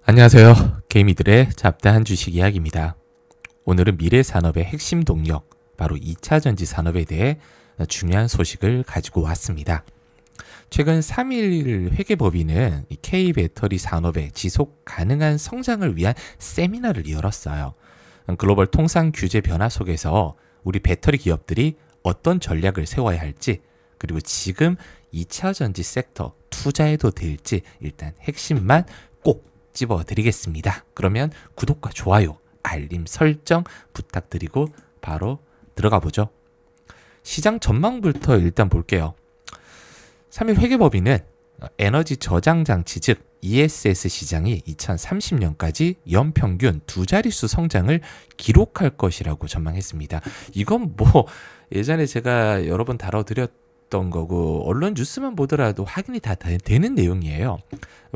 안녕하세요. 개미들의 잡다한 주식 이야기입니다. 오늘은 미래 산업의 핵심 동력, 바로 2차 전지 산업에 대해 중요한 소식을 가지고 왔습니다. 최근 3일 회계법인은 K배터리 산업의 지속 가능한 성장을 위한 세미나를 열었어요. 글로벌 통상 규제 변화 속에서 우리 배터리 기업들이 어떤 전략을 세워야 할지, 그리고 지금 2차 전지 섹터 투자해도 될지 일단 핵심만 꼭 집어드리겠습니다. 그러면 구독과 좋아요, 알림 설정 부탁드리고 바로 들어가 보죠. 시장 전망부터 일단 볼게요. 3일 회계법인은 에너지 저장 장치 즉 ESS 시장이 2030년까지 연평균 두 자릿수 성장을 기록할 것이라고 전망했습니다. 이건 뭐 예전에 제가 여러 번 다뤄드렸던 거고 언론 뉴스만 보더라도 확인이 다 되는 내용이에요.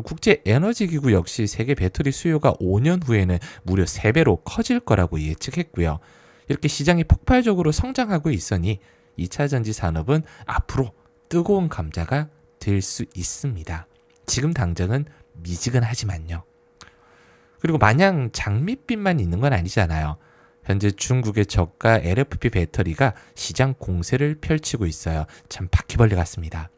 국제에너지기구 역시 세계 배터리 수요가 5년 후에는 무려 3배로 커질 거라고 예측했고요. 이렇게 시장이 폭발적으로 성장하고 있으니 2차 전지 산업은 앞으로 뜨거운 감자가 될 수 있습니다. 지금 당장은 미지근하지만요. 그리고 마냥 장밋빛만 있는 건 아니잖아요. 현재 중국의 저가 LFP 배터리가 시장 공세를 펼치고 있어요. 참 바퀴벌레 같습니다.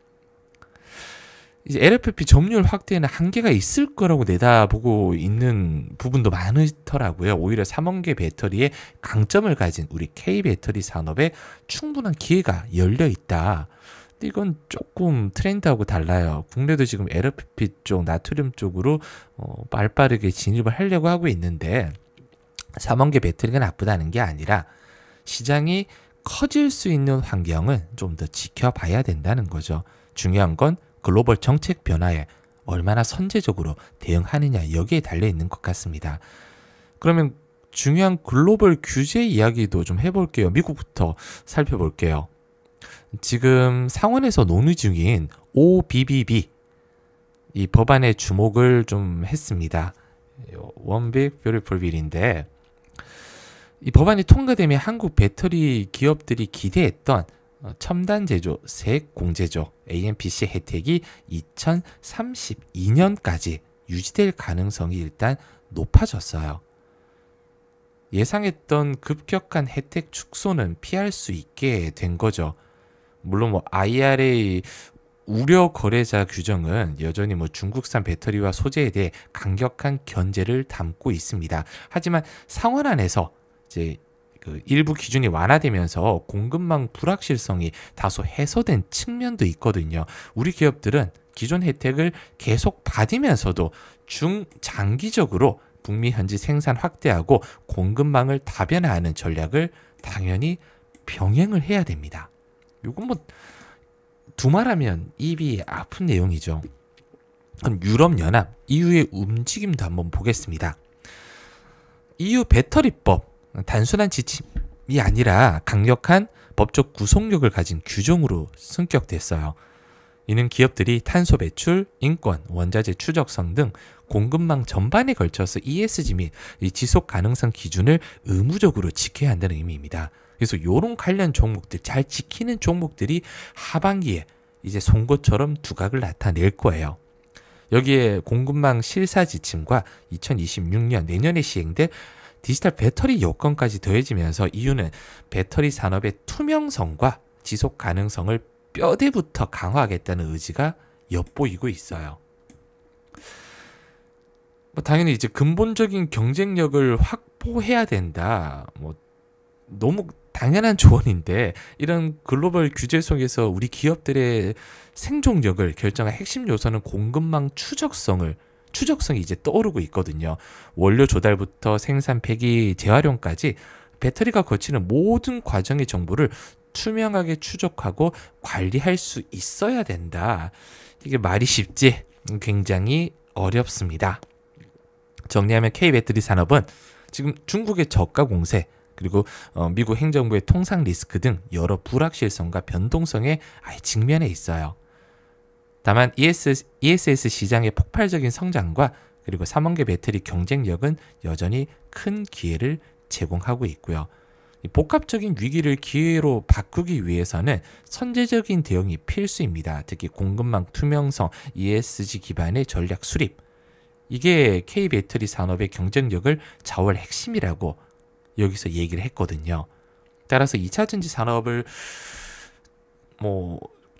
이제 LFP 점유율 확대에는 한계가 있을 거라고 내다보고 있는 부분도 많더라고요. 오히려 3원계 배터리의 강점을 가진 우리 K배터리 산업에 충분한 기회가 열려 있다. 근데 이건 조금 트렌드하고 달라요. 국내도 지금 LFP 쪽, 나트륨 쪽으로 빠르게 진입을 하려고 하고 있는데 3원계 배터리가 나쁘다는 게 아니라 시장이 커질 수 있는 환경은 좀 더 지켜봐야 된다는 거죠. 중요한 건 글로벌 정책 변화에 얼마나 선제적으로 대응하느냐 여기에 달려있는 것 같습니다. 그러면 중요한 글로벌 규제 이야기도 좀 해볼게요. 미국부터 살펴볼게요. 지금 상원에서 논의 중인 OBBB 이 법안에 주목을 좀 했습니다. One Big Beautiful Bill인데 이 법안이 통과되면 한국 배터리 기업들이 기대했던 첨단 제조, 세액 공제조, AMPC 혜택이 2032년까지 유지될 가능성이 일단 높아졌어요. 예상했던 급격한 혜택 축소는 피할 수 있게 된 거죠. 물론 뭐 IRA 우려 거래자 규정은 여전히 뭐 중국산 배터리와 소재에 대해 강력한 견제를 담고 있습니다. 하지만 상원안에서 이제 그 일부 기준이 완화되면서 공급망 불확실성이 다소 해소된 측면도 있거든요. 우리 기업들은 기존 혜택을 계속 받으면서도 중장기적으로 북미 현지 생산 확대하고 공급망을 다변화하는 전략을 당연히 병행을 해야 됩니다. 이건 뭐 두말하면 입이 아픈 내용이죠. 유럽연합 EU의 움직임도 한번 보겠습니다. EU 배터리법 단순한 지침이 아니라 강력한 법적 구속력을 가진 규정으로 승격됐어요. 이는 기업들이 탄소 배출, 인권, 원자재 추적성 등 공급망 전반에 걸쳐서 ESG 및 지속 가능성 기준을 의무적으로 지켜야 한다는 의미입니다. 그래서 이런 관련 종목들 잘 지키는 종목들이 하반기에 이제 송곳처럼 두각을 나타낼 거예요. 여기에 공급망 실사 지침과 2026년 내년에 시행될 디지털 배터리 요건까지 더해지면서 EU는 배터리 산업의 투명성과 지속 가능성을 뼈대부터 강화하겠다는 의지가 엿보이고 있어요. 뭐 당연히 이제 근본적인 경쟁력을 확보해야 된다. 뭐 너무 당연한 조언인데 이런 글로벌 규제 속에서 우리 기업들의 생존력을 결정한 핵심 요소는 공급망 추적성이 이제 떠오르고 있거든요. 원료 조달부터 생산, 폐기, 재활용까지 배터리가 거치는 모든 과정의 정보를 투명하게 추적하고 관리할 수 있어야 된다. 이게 말이 쉽지 굉장히 어렵습니다. 정리하면 K배터리 산업은 지금 중국의 저가 공세 그리고 미국 행정부의 통상 리스크 등 여러 불확실성과 변동성에 아예 직면해 있어요. 다만 ESS 시장의 폭발적인 성장과 그리고 3원계 배터리 경쟁력은 여전히 큰 기회를 제공하고 있고요. 복합적인 위기를 기회로 바꾸기 위해서는 선제적인 대응이 필수입니다. 특히 공급망 투명성, ESG 기반의 전략 수립, 이게 K배터리 산업의 경쟁력을 좌우할 핵심이라고 여기서 얘기를 했거든요. 따라서 2차전지 산업을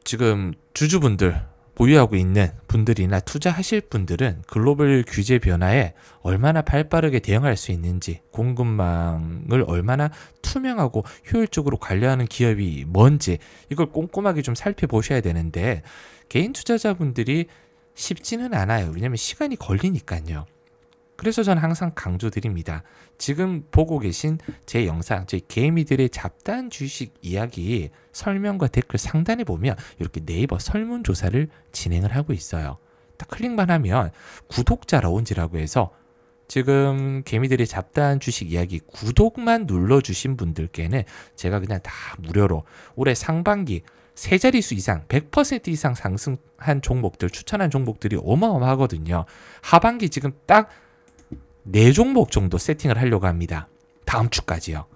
지금 주주분들, 보유하고 있는 분들이나 투자하실 분들은 글로벌 규제 변화에 얼마나 발빠르게 대응할 수 있는지, 공급망을 얼마나 투명하고 효율적으로 관리하는 기업이 뭔지 이걸 꼼꼼하게 좀 살펴보셔야 되는데, 개인 투자자분들이 쉽지는 않아요. 왜냐하면 시간이 걸리니까요. 그래서 저는 항상 강조드립니다. 지금 보고 계신 제 영상, 저희 개미들의 잡다한 주식 이야기 설명과 댓글 상단에 보면 이렇게 네이버 설문조사를 진행을 하고 있어요. 딱 클릭만 하면 구독자 라운지라고 해서 지금 개미들의 잡다한 주식 이야기 구독만 눌러주신 분들께는 제가 그냥 다 무료로 올해 상반기 세 자릿수 이상 100% 이상 상승한 종목들, 추천한 종목들이 어마어마하거든요. 하반기 지금 딱 4종목 정도 세팅을 하려고 합니다. 다음 주까지요.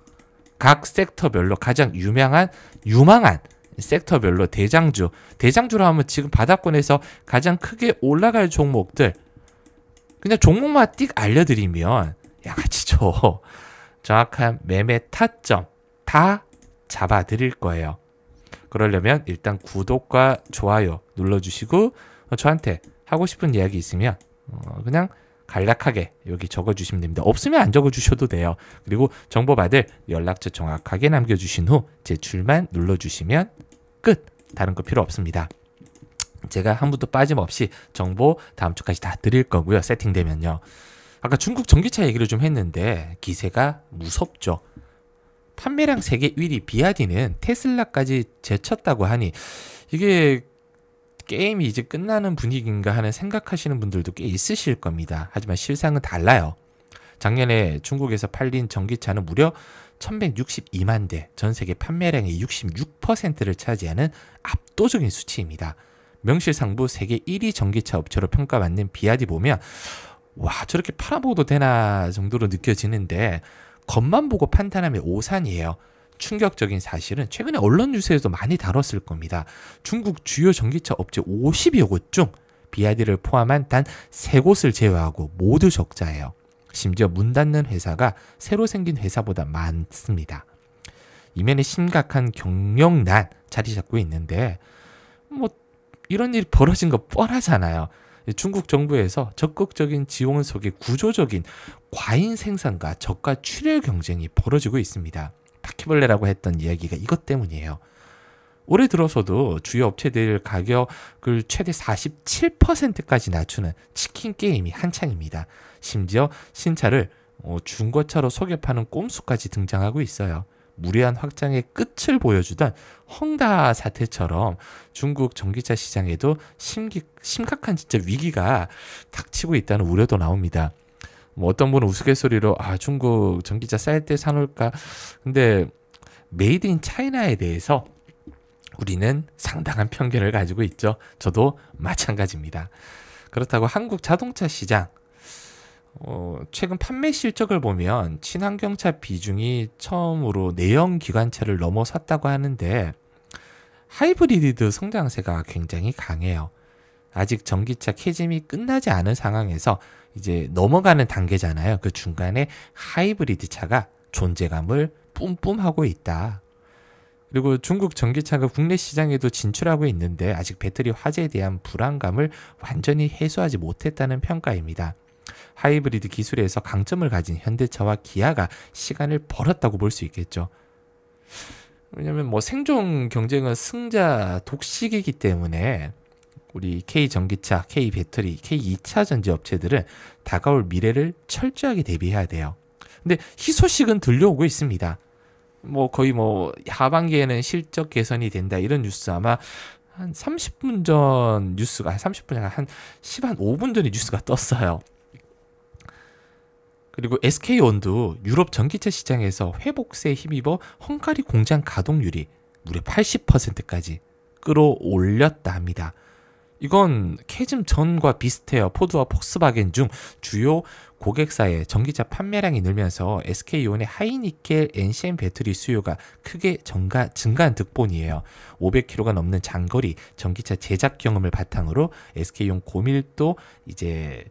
각 섹터별로 가장 유망한 섹터별로 대장주로 하면 지금 바닥권에서 가장 크게 올라갈 종목들, 그냥 종목만 띡 알려드리면 양아치죠. 정확한 매매 타점 다 잡아드릴 거예요. 그러려면 일단 구독과 좋아요 눌러주시고, 저한테 하고 싶은 이야기 있으면 그냥 간략하게 여기 적어주시면 됩니다. 없으면 안 적어주셔도 돼요. 그리고 정보 받을 연락처 정확하게 남겨주신 후 제출만 눌러주시면 끝. 다른 거 필요 없습니다. 제가 한 분도 빠짐없이 정보 다음 주까지 다 드릴 거고요. 세팅되면요. 아까 중국 전기차 얘기를 좀 했는데 기세가 무섭죠. 판매량 세계 1위 비아디는 테슬라까지 제쳤다고 하니 이게 게임이 이제 끝나는 분위기인가 하는 생각하시는 분들도 꽤 있으실 겁니다. 하지만 실상은 달라요. 작년에 중국에서 팔린 전기차는 무려 1162만 대, 전 세계 판매량의 66%를 차지하는 압도적인 수치입니다. 명실상부 세계 1위 전기차 업체로 평가받는 비아디 보면 와, 저렇게 팔아먹어도 되나 정도로 느껴지는데 겉만 보고 판단하면 오산이에요. 충격적인 사실은 최근에 언론 뉴스에도 많이 다뤘을 겁니다. 중국 주요 전기차 업체 50여 곳 중 비아디를 포함한 단 3곳을 제외하고 모두 적자예요. 심지어 문 닫는 회사가 새로 생긴 회사보다 많습니다. 이면에 심각한 경영난 자리 잡고 있는데 이런 일이 벌어진 거 뻔하잖아요. 중국 정부에서 적극적인 지원 속에 구조적인 과잉 생산과 저가 출혈 경쟁이 벌어지고 있습니다. 바퀴벌레라고 했던 이야기가 이것 때문이에요. 올해 들어서도 주요 업체들 가격을 최대 47%까지 낮추는 치킨 게임이 한창입니다. 심지어 신차를 중고차로 속여 파는 꼼수까지 등장하고 있어요. 무리한 확장의 끝을 보여주던 헝다 사태처럼 중국 전기차 시장에도 심각한 진짜 위기가 닥치고 있다는 우려도 나옵니다. 어떤 분은 우스갯소리로 중국 전기차 쌀 때 사놓을까? 근데 메이드 인 차이나에 대해서 우리는 상당한 편견을 가지고 있죠. 저도 마찬가지입니다. 그렇다고 한국 자동차 시장 최근 판매 실적을 보면 친환경차 비중이 처음으로 내연 기관차를 넘어섰다고 하는데 하이브리드 성장세가 굉장히 강해요. 아직 전기차 캐즘이 끝나지 않은 상황에서 이제 넘어가는 단계잖아요. 그 중간에 하이브리드 차가 존재감을 뿜뿜하고 있다. 그리고 중국 전기차가 국내 시장에도 진출하고 있는데 아직 배터리 화재에 대한 불안감을 완전히 해소하지 못했다는 평가입니다. 하이브리드 기술에서 강점을 가진 현대차와 기아가 시간을 벌었다고 볼 수 있겠죠. 왜냐하면 생존 경쟁은 승자 독식이기 때문에 우리 K전기차, K배터리, K2차전지 업체들은 다가올 미래를 철저하게 대비해야 돼요. 근데 희소식은 들려오고 있습니다. 거의 하반기에는 실적 개선이 된다 이런 뉴스 아마 한 30분 전 뉴스가 30분 한 5분 전에 뉴스가 떴어요. 그리고 SK온도 유럽 전기차 시장에서 회복세에 힘입어 헝가리 공장 가동률이 무려 80%까지 끌어올렸다 합니다. 이건 캐즘 전과 비슷해요. 포드와 폭스바겐 중 주요 고객사의 전기차 판매량이 늘면서 SK온의 하이니켈 NCM 배터리 수요가 크게 증가한 득본이에요. 500km가 넘는 장거리 전기차 제작 경험을 바탕으로 SK온 고밀도 이제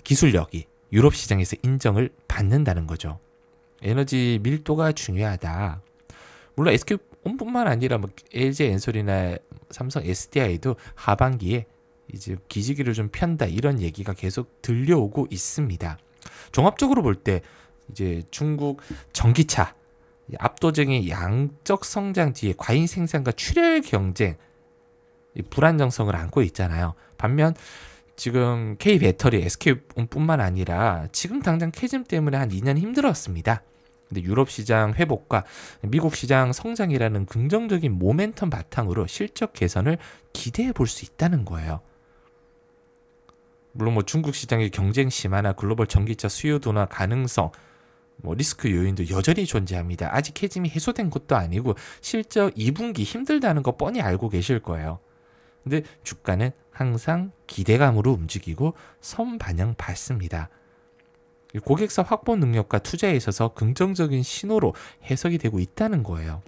기술력이 유럽 시장에서 인정을 받는다는 거죠. 에너지 밀도가 중요하다. 물론 SK온뿐만 아니라 뭐 LG 엔솔이나 삼성 SDI도 하반기에 이제 기지기를 좀 편다 이런 얘기가 계속 들려오고 있습니다. 종합적으로 볼 때 이제 중국 전기차 압도적인 양적 성장 뒤에 과잉 생산과 출혈 경쟁 불안정성을 안고 있잖아요. 반면 지금 K 배터리 SK뿐만 아니라 지금 당장 캐즘 때문에 한 2년 힘들었습니다. 근데 유럽 시장 회복과 미국 시장 성장이라는 긍정적인 모멘텀 바탕으로 실적 개선을 기대해 볼 수 있다는 거예요. 물론 뭐 중국 시장의 경쟁 심화나 글로벌 전기차 수요도나 가능성, 뭐 리스크 요인도 여전히 존재합니다. 아직 캐즘이 해소된 것도 아니고 실적 2분기 힘들다는 거 뻔히 알고 계실 거예요. 근데 주가는 항상 기대감으로 움직이고 선반영 받습니다. 고객사 확보 능력과 투자에 있어서 긍정적인 신호로 해석이 되고 있다는 거예요.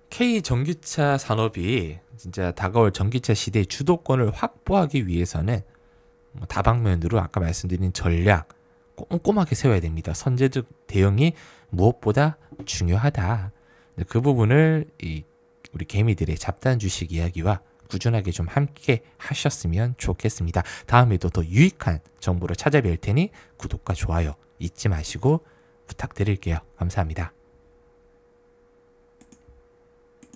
K 전기차 산업이 진짜 다가올 전기차 시대의 주도권을 확보하기 위해서는 다방면으로 아까 말씀드린 전략 꼼꼼하게 세워야 됩니다. 선제적 대응이 무엇보다 중요하다. 그 부분을 우리 개미들의 잡다한 주식 이야기와 꾸준하게 좀 함께 하셨으면 좋겠습니다. 다음에도 더 유익한 정보를 찾아뵐 테니 구독과 좋아요 잊지 마시고 부탁드릴게요. 감사합니다.